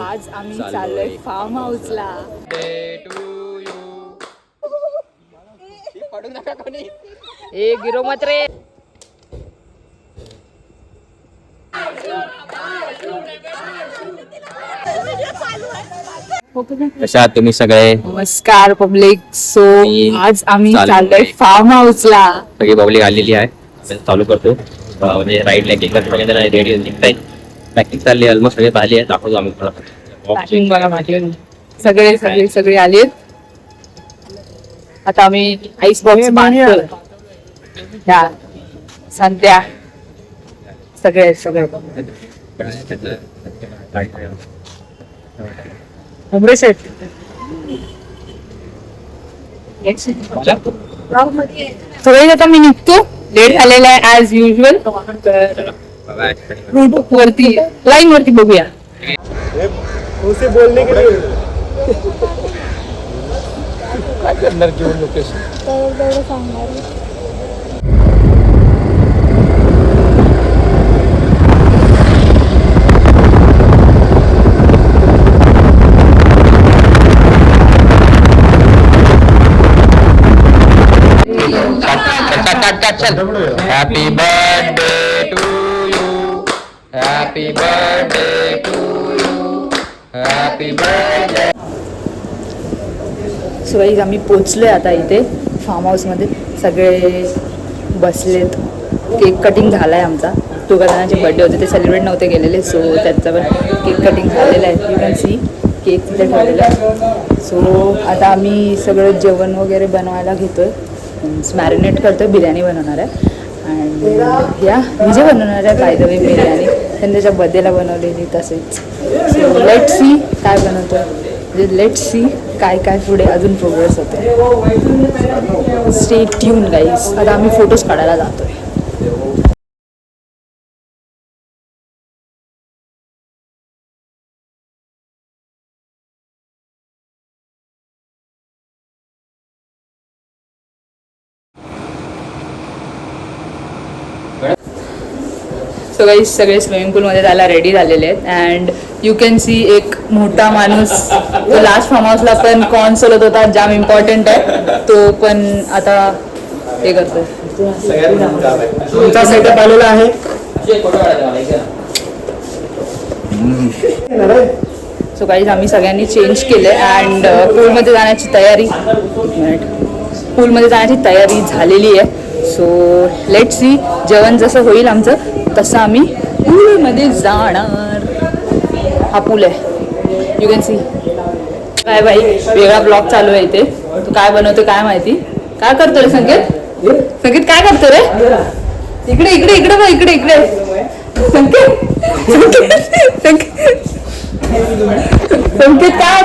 आज आम्ही चाललोय फार्म हाऊसला. ए गिरो मत रे. कशा आहात तुम्ही सगळे? नमस्कार पब्लिक. सो आज आम्ही चाललोय फार्म हाऊसला. सगळी पब्लिक आलेली आहे. चालू करतो म्हणजे राईडला केक वगैरे रेडी निघताय. पॅकिंग चालली आहे. ऑलमोस्ट सगळे आली आहे. दाखवतो आम्ही पॅकिंग बघा माझे सगळे सगळे सगळे आलेत. आता आम्ही आईस बॉक्स बांधतोय. ह्या संध्या सगळे सगळे सेट सगळे. आता मी निघतो. लेट झालेला आहे ऍज युजल. रूट वरती लाईन वरती बघूया. बोलने के लिए काय करणार घेऊन location happy birthday to you. Happy birthday to you. Happy birthday. So guys आम्ही पोचलोय आता इथे फार्म हाऊसमध्ये. सगळे बसलेत. केक कटिंग झाला आहे आमचा. दोघा जणांचे बर्थडे होते ते सेलिब्रेट नव्हते केलेले. सो त्यांचा पण केक कटिंग झालेला आहे. यू कॅन सी केक तिथे ठेवलेला आहे. सो आता आम्ही सगळं जेवण वगैरे बनवायला घेतोय. मॅरिनेट करतोय. बिर्याणी बनवणार आहे. अँड या मी जे बनवणार आहे बाय द वे बिर्याणी त्यांनी त्याच्या बर्थडेला बनवलेली तसेच. सो लेट सी काय बनवतोय. म्हणजे लेट सी काय काय पुढे अजून प्रोग्रेस होते. Stay tune guys. आता आम्ही फोटोज काढायला जातोय. सो गाईज सगळे स्विमिंग पूलमध्ये जायला रेडी झालेले आहेत. अँड यू कॅन सी एक मोठा माणूस तो लास्ट फार्म हाऊसला पण कॉर्न सोलत होता. जाम इम्पॉर्टंट आहे तो पण आता हे करतो. तुमचा सेटअप आलेला आहे. सो गाईज आम्ही सगळ्यांनी चेंज केले अँड पूलमध्ये जाण्याची तयारी. पूलमध्ये जाण्याची तयारी झालेली आहे. सो लेट सी जेवण जसं होईल आमचं तसं आम्ही पूलमध्ये जाणार. हा पूल आहे. You can see. काय बाई वेगळा ब्लॉग चालू आहे इथे. तू काय बनवतो काय माहिती. काय करतो रे संकेत. संकेत काय करतो रे. इकडे इकडे इकडे बघ इकडे इकडे. संकेत संकेत काय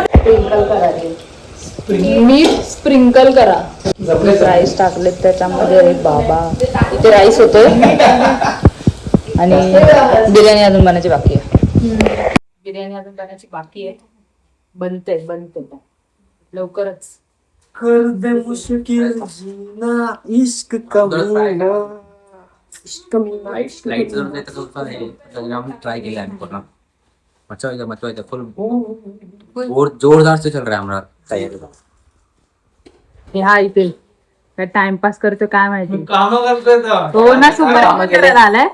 मीठ स्प्रिंकल करा. राईस टाकलेत त्याच्यामध्ये. बाबा इथे राईस होतोय आणि बिर्याणी अजून बनायची बाकी आहे. बिर्याणी अजून बनायची बाकी आहे. बनते लवकरच. कर दे मुश्किल जीना इश्क कमीना इश्क मीना इश्क ट्राई किया है पूर्ण. मचा फुल जोरदार से चल रहा है हमारा तैयारी. हा इथे काय टाइमपास करतो काय माहिती. काम करतोय हो ना. सुपरविजन करायला आलाय.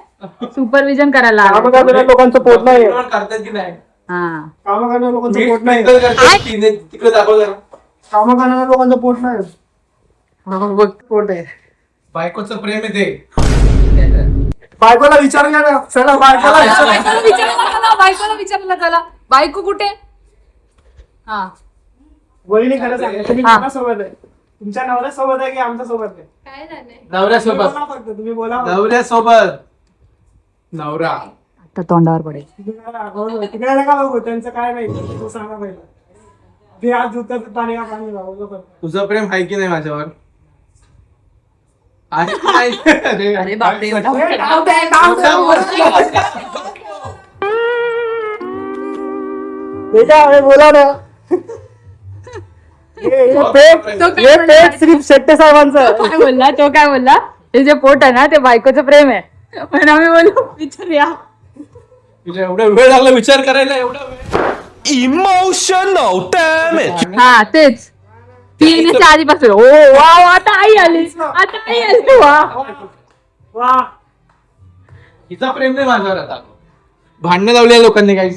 सुपरविजन करायला काम करणाऱ्या लोकांचं पोट नाही करतात की नाही. हा काम करणाऱ्या लोकांचं पोट नाही. तिकडे दाखव जरा. काम करणाऱ्या लोकांचं पोट नाही. पोट आहे. बायकोचं प्रेम आहे ते. बायकोला विचार घ्या ना. चला बायकोला बायकोला विचारलं त्याला बायको कुठे. हा वहिनी खरं सांगा तुम्ही कोणासोबत आहे. तुमच्या नवऱ्यासोबत आहे की आमच्या सोबत आहे. काय झालंय. नवऱ्यासोबत. फक्त तुम्ही बोला. नवऱ्यासोबत. नवरा आता तोंडावर पडेल. तिकडे नका बघू. त्यांचं काय नाही तू सांगा पहिला. ते आज धुतात पाणी का पाणी लावलं. तुझं प्रेम आहे की नाही माझ्यावर. आहे की नाही. अरे बापरे. बेटा बोला ना. शेट्टे साहेबांचं काय बोलला तो. काय बोलला हे जे पोट आहे ना ते बायकोचं प्रेम आहे. पण आम्ही बोललो विचारूया. एवढा वेळ लागला विचार करायला. एवढा वेळ emotional damage. हा तेच ती येण्याच्या आधीपासून ओ वा आता आई आली वा वा हिचा प्रेम नाही माझ्यावर आता भांडणं लावली लोकांनी काही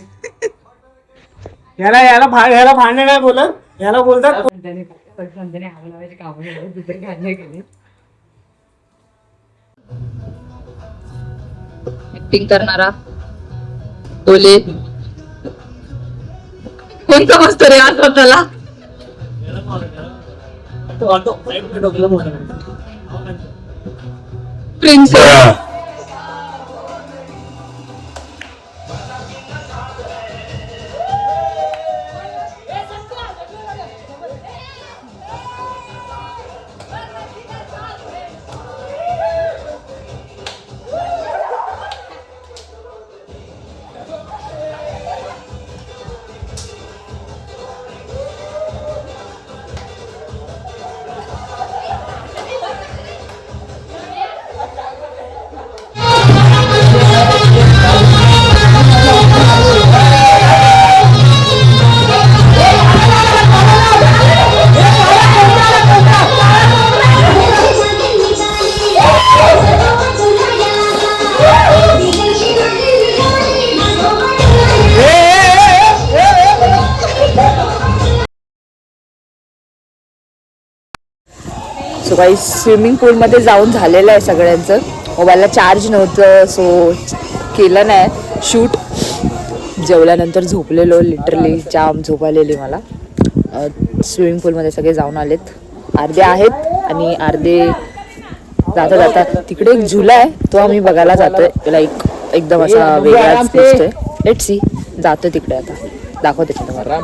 याला भांडणे नाही बोलत याला बोलतात ऍक्टिंग करणारा बोले कोणता मस्त रे आज त्याला प्रिन्सेस सो काही स्विमिंग पूलमध्ये जाऊन झालेलं आहे सगळ्यांचं. मोबाईलला चार्ज नव्हतं सो केलं नाही शूट. जेवल्यानंतर झोपलेलो लिटरली जाम झोप आलेली मला. स्विमिंग पूलमध्ये सगळे जाऊन आलेत. अर्धे आहेत आणि अर्धे जाता जाता तिकडे एक झुला आहे तो आम्ही बघायला जातोय. लाईक एकदम असा वेगळाच दिसतोय. लेट्स सी जातोय तिकडे आता दाखवते तुम्हाला.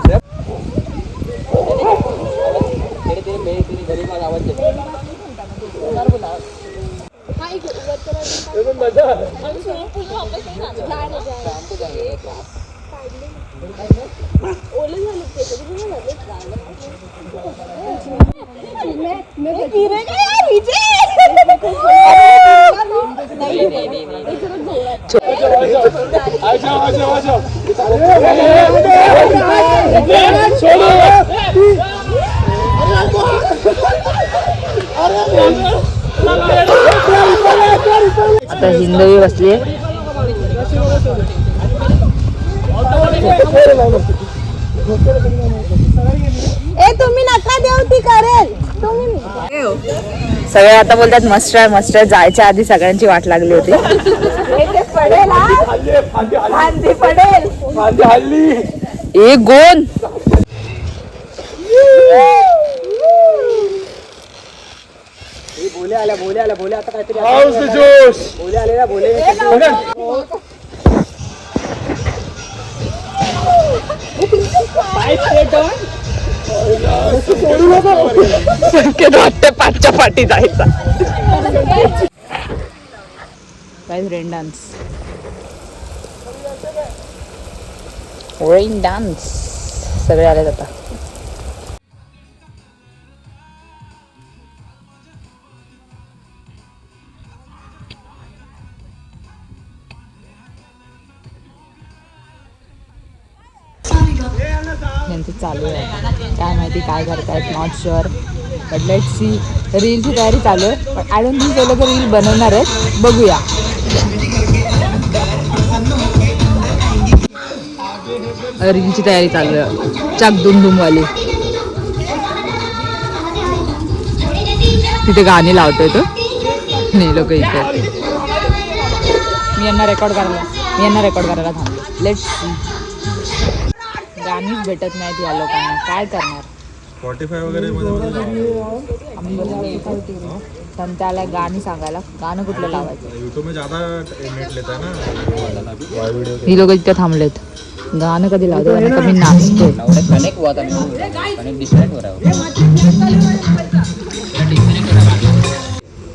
आता हिंदवी बसली आहे. तुम्ही नका देऊ ती करेल सगळे आता बोलतात मस्ट ट्राय जायच्या आधी सगळ्यांची वाट लागली होती. एक गोन वाटतं पाचच्या पाठी जायचा. रेन डान्स सगळे आले आता. यांचं चालू आहे काय माहिती काय करतायत not sure but let's see. रीलची तयारी चालू आहे पण आय डोंट थिंक ते लोक रील बनवणार आहेत. बघूया. रीलची तयारी चालू आहे चक दुमवाली. तिथे गाणी लावतोय तो नाही लोक इथे. मी यांना रेकॉर्ड करायला थांबले. Let's see. गाणीच भेटत नाहीत या लोकांना काय करणार. Spotify वगैरे त्याला गाणी सांगायला गाणं कुठलं लावायचं. यूट्यूब में ज्यादा नेट लेता है ना. ही लोक इतके थांबलेत. गाणं कधी लावतो आणि कमी नाचतो.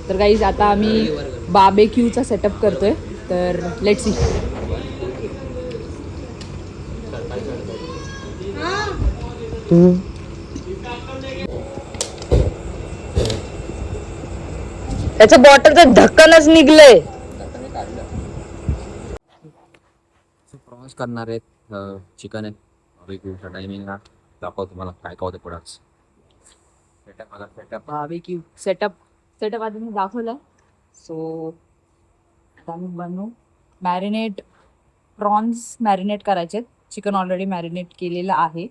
तर गाईज आता आम्ही बार्बेक्यूचा सेटअप करतोय तर लेट्स सी. त्याच्या बॉटलचं ढक्कनच निघलंय. प्रॉन्स करणार आहेत चिकन आहे बार्बिक्यूच्या टायमिंगला दाखवतो तुम्हाला काय काय होतं पुढंच. सेटअप बार्बिक्यू सेटअप आधी मी दाखवलं. सो आता आम्ही बनवू. मॅरिनेट प्रॉन्स मॅरिनेट करायचे. चिकन ऑलरेडी मॅरिनेट केलेलं आहे.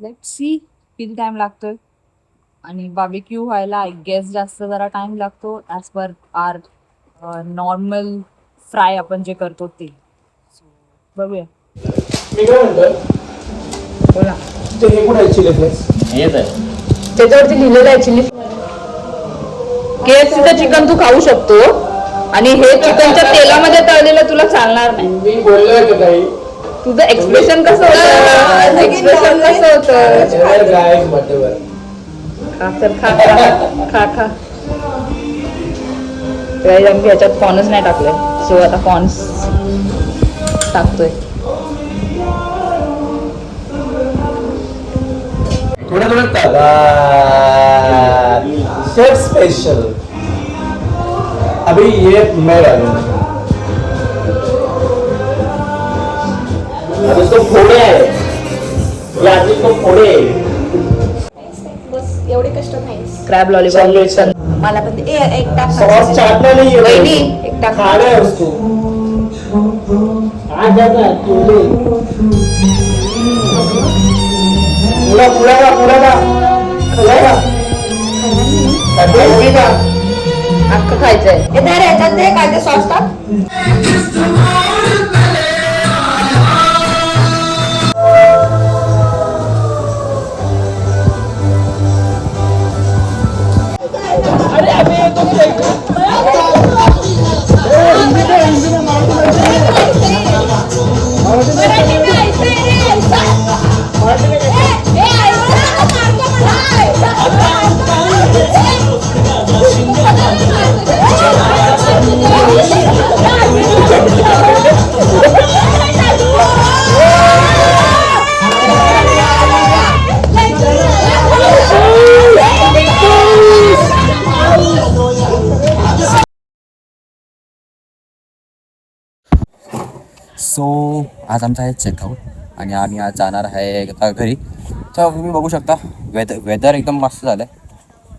लेट सी किती टाइम लागतोय. आणि बार्बिक्यू व्हायला आय गेस जास्त जरा टाइम लागतो as per our normal fry आपण जे करतो ते. बघूया. मी काय म्हणतोय बोला. ते हे कुठे आहे चिली फ्लेक्स? हेच आहे. त्याच्यावरती लिहिलेलं आहे चिली. KFCचं चिकन तू खाऊ शकतो आणि हे चिकनच्या तेलामध्ये तळलेलं तुला चालणार नाही. मी बोललोय का काही? तुझं एक्सप्रेशन कसं होतं. एक्सप्रेशन कसं होतं. गायस बटेवर खा तर खा खा खा. आम्ही ह्याच्यात कॉर्नच नाही टाकले. सो आता कॉर्न्स टाकतोय. थोडं शेफ स्पेशल. अभी ये मैं अभी तो फोड़े है ये आदमी को फोड़े. बस एवढे कष्ट नाहीस. Crab lollipop. मला पण ते एक टाक. सॉस चाटना नहीं है वहिनी एक टाक. खाना है उसको. आ जाता है पूरा पूरा का पूरा का खाएगा. अभी का अख्खं खायचंय. हे नाही रे, याच्यात ते काय ते सॉस टाक. सो आज आमचा आहे चेकआउट आणि आम्ही आज जाणार आहे आता घरी. तर तुम्ही बघू शकता वेदर एकदम मस्त झालं आहे.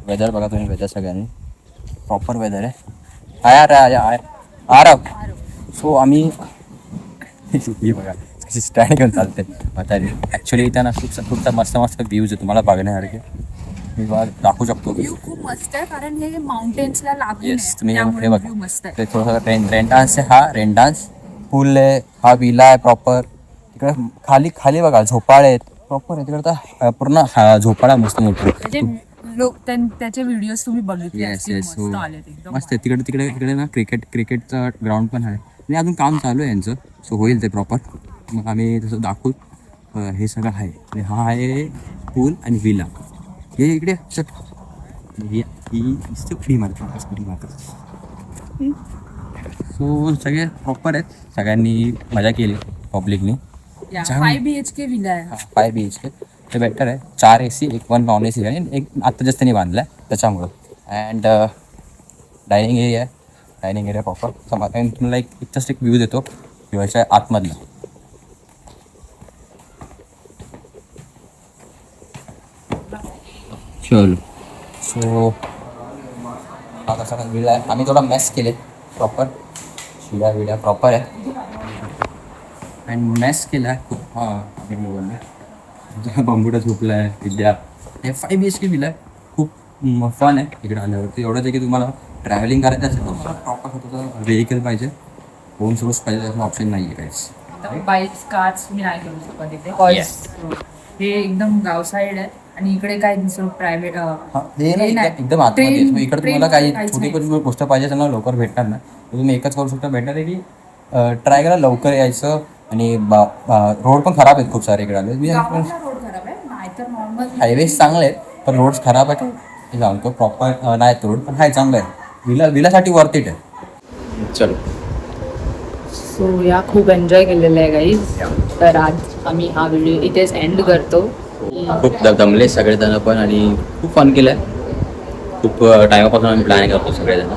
वेदर बघा तुम्ही. वेदर सगळ्यांनी प्रॉपर वेदर आहे. आरव. सो आम्ही ही बघा कशी स्टँड घेऊन चालते म्हातारी. ॲक्च्युली इथं ना खूप मस्त मस्त व्ह्यूज आहे तुम्हाला बघण्यासारखे. मी दाखवू शकतो. खूप मस्त आहे कारण हे माउंटेन्सला लागून येस आहे. तुम्ही त्यामुळे हे view मस्त बघा आहे. ते थोडंसं रेन डान्स आहे. हा रेन डान्स पूल आहे. हा विला आहे प्रॉपर. तिकडे खाली बघा झोपाळे आहेत प्रॉपर आहे. तिकडे तर पूर्ण झोपाळा मस्त मोठा. म्हणजे लोक त्याचे व्हिडिओज तुम्ही बघितले येस असतील, येस हो मस्त आले ते एकदम. मस्त आहे. तिकडे ना क्रिकेटचं ग्राउंड पण आहे आणि अजून काम चालू आहे यांचं. सो होईल ते प्रॉपर. मग आम्ही तसं दाखवू. हे सगळं आहे आणि हा आहे पूल आणि विला. हे इकडे ही उडी मारतात. सो सगळे प्रॉपर आहेत. सगळ्यांनी मजा केली पब्लिकनी. 5 BHK विला आहे. 5 BHK ते बेटर आहे. 4 AC 1 नॉन AC आणि एक आत्ता जास्त त्यांनी बांधला आहे त्याच्यामुळं. And dining area proper. तुम्हाला एक जस्ट एक व्ह्यू देतो किंवा आतमधला. चलो. सो हा कसा विला आहे. आम्ही थोडा मॅस केले प्रॉपर. शिड्या प्रॉपर आहे अँड मॅस केला आहे खूप. आम्ही बोललो बंबुडा झोपला आहे. विद्या हे 5 BHK विला आहे. खूप फन आहे इकडे आल्यावरती. एवढंच आहे की तुम्हाला ट्रॅव्हलिंग करायचं असेल तर तुम्हाला प्रॉपर स्वतःचं व्हेकल पाहिजे. होम सोर्स पाहिजे त्याचा ऑप्शन नाही आहे काहीच. बाईक्स कार्स मी नाही करू शकत इथे. हे एकदम गाव साईड आहे आणि इकडे काय दुसरं प्रायव्हेट हे ना एकदम आतमध्ये. इकडे तुम्हाला काही छोटी पण गोष्ट पाहिजे असेल ना लवकर भेटणार ना. तुम्ही एकच करू शकता. बेटर आहे की ट्राय करा लवकर यायचं. आणि रोड पण खराब आहेत खूप सारे इकडे आले. रोड खराब आहे नाहीतर नॉर्मल हायवेज चांगले आहेत पण रोड्स खराब आहेत. हे सांगतो प्रॉपर नाहीत रोड पण हाय चांगलं आहे. विलासाठी वर्थ इट आहे. चलो. सो या खूप एन्जॉय केलेलं आहे गाईज. तर आज आम्ही हा व्हिडिओ इथेच एंड करतो. खूप दमले सगळेजण पण आणि खूप फन केलं आहे. खूप टायमापासून आम्ही प्लॅन करतो सगळेजण.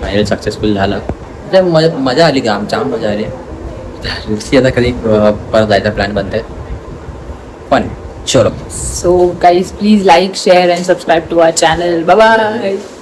फायनल सक्सेसफुल झालं. मजा आली का आमच्या मजा आली. सी आता कधी परत जायचा प्लॅन बनतंय पण चलो So guys, please like, share and subscribe to our channel. Bye bye.